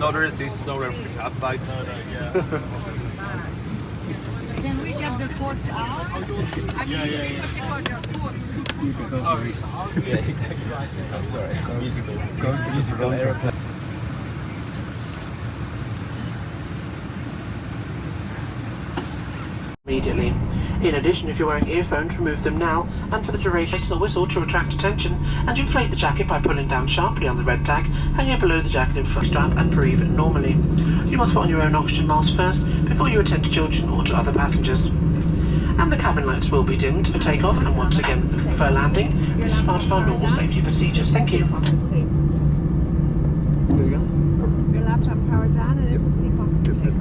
No, there is seats, no room for the cat bites. Can we get the forks out? Yeah, exactly. I'm sorry, it's musical aeroplane. Immediately. In addition, if you're wearing earphones, remove them now, and for the duration, a whistle to attract attention, and inflate the jacket by pulling down sharply on the red tag, hanging below the jacket in front strap, and breathe normally. You must put on your own oxygen mask first, before you attend to children or to other passengers. And the cabin lights will be dimmed for takeoff, and once again, for landing. This is part of our normal safety procedures. Thank you. Your laptop powered down and it's a seat bump for takeoff.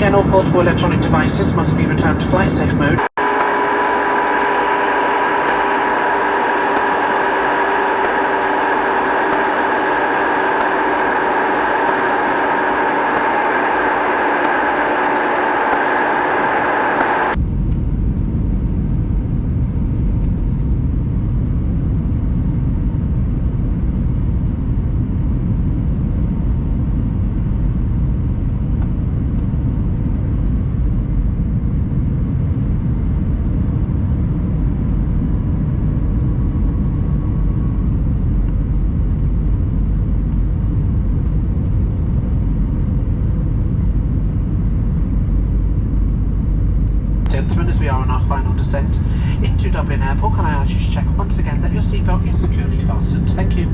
Again, all portable electronic devices must be returned to flight safe mode. Gentlemen, as we are on our final descent into Dublin Airport, can I ask you to check once again that your seatbelt is securely fastened? Thank you.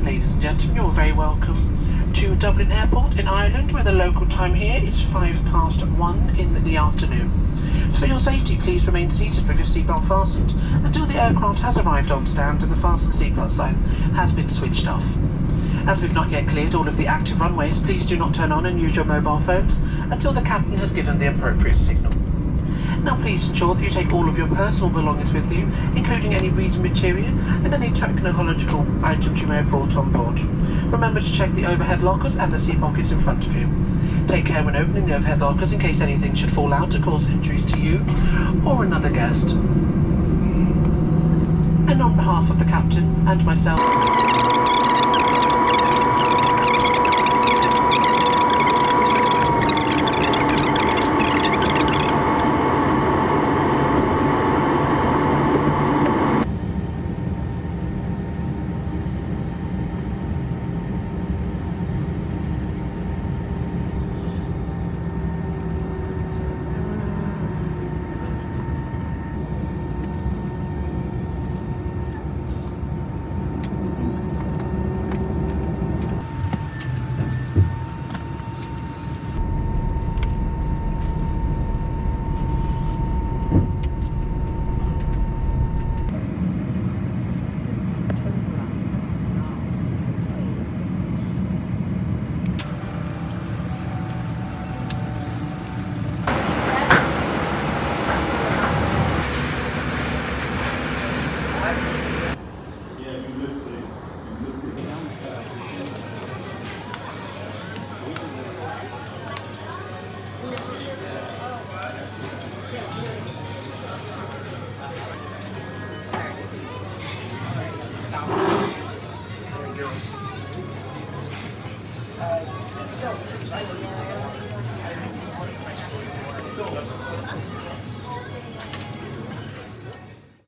Ladies and gentlemen, you're very welcome to Dublin Airport in Ireland, where the local time here is 1:05 in the afternoon. For your safety, please remain seated with your seatbelt fastened until the aircraft has arrived on stand and the fasten seatbelt sign has been switched off. As we've not yet cleared all of the active runways, please do not turn on and use your mobile phones until the captain has given the appropriate signal. Now please ensure that you take all of your personal belongings with you, including any reading material and any technological items you may have brought on board. Remember to check the overhead lockers and the seat pockets in front of you. Take care when opening the overhead lockers in case anything should fall out to cause injuries to you or another guest. And on behalf of the captain and myself,